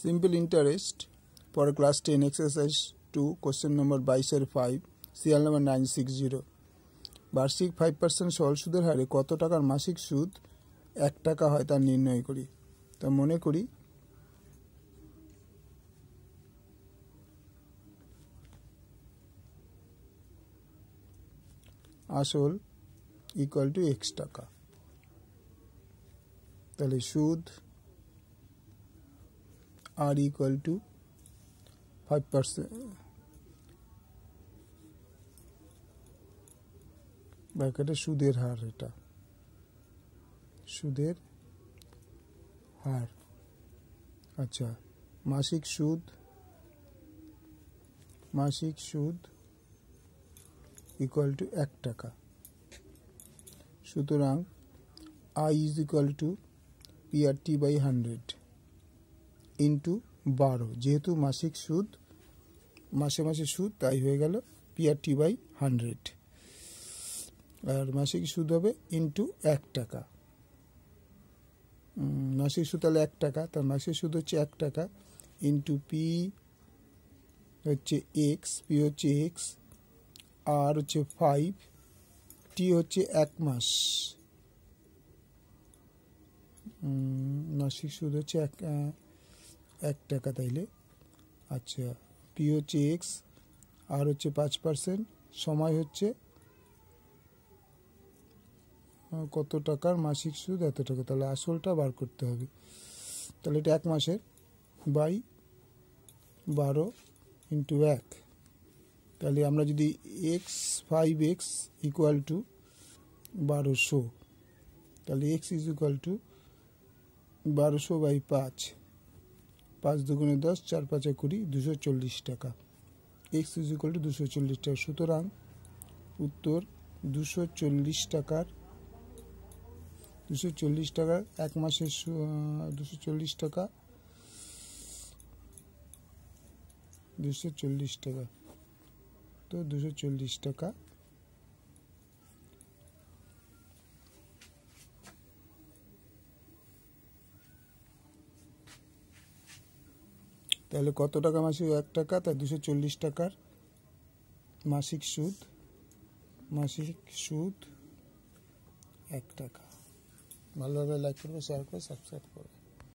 Simple interest পর class 10 exercise 2 question number 22 5 serial number 960 বার্ষিক 5% সরল সুদের হারে কত টাকার মাসিক সুদ 1 টাকা হয় তা নির্ণয় করি। তা মনে করি আসল ইকুয়াল টু x টাকা, তাহলে সুদ আর ইকুয়াল টু 5% ব্র্যাকেটে সুদের হার, এটা সুদের হার। আচ্ছা, মাসিক সুদ ইকুয়াল টু 1 টাকা। সুতরাং I is equal to PRT/100 into 12, যেহেতু মাসিক সুদ মাসে মাসে সুদ তাই হয়ে গেল PRT/100, আর মাসিক সুদ হবে ইন্টু 1 টাকা। মাসিক সুদ তাহলে 1 টাকা, তার মাসিক সুদ হচ্ছে 1 টাকা ইন্টু পি হচ্ছে x, পি হচ্ছে x, আর হচ্ছে 5, টি হচ্ছে 1 মাস, মাসিক সুদ হচ্ছে 1 টাকা তাইলে। আচ্ছা, পি হচ্ছে x, আর হচ্ছে 5%, সময় হচ্ছে কত টাকার মাসিক সুদ এত টাকা, তাহলে আসলটা বার করতে হবে। তাহলে এটা 1 মাসের বাই 12 ইন্টু 1, তাহলে আমরা যদি x5x ইকুয়াল টু 1200, তাহলে x ইজ ইকুয়াল টু 1200/5, 5 দুগুণে 10, 4 5 20, 240 টাকা। x ইজ ইকুয়াল টু 240 টাকা। সুতরাং উত্তর 240 টাকার 1 মাসের 240 টাকা, 240 টাকা, তো 240 টাকা। তাহলে কত টাকা মাসিক? 1 টাকা, তাই 240 টাকার মাসিক সুদ 1 টাকা। ভালোভাবে লাইক করবে, শেয়ার করবে, সাবস্ক্রাইব করবে।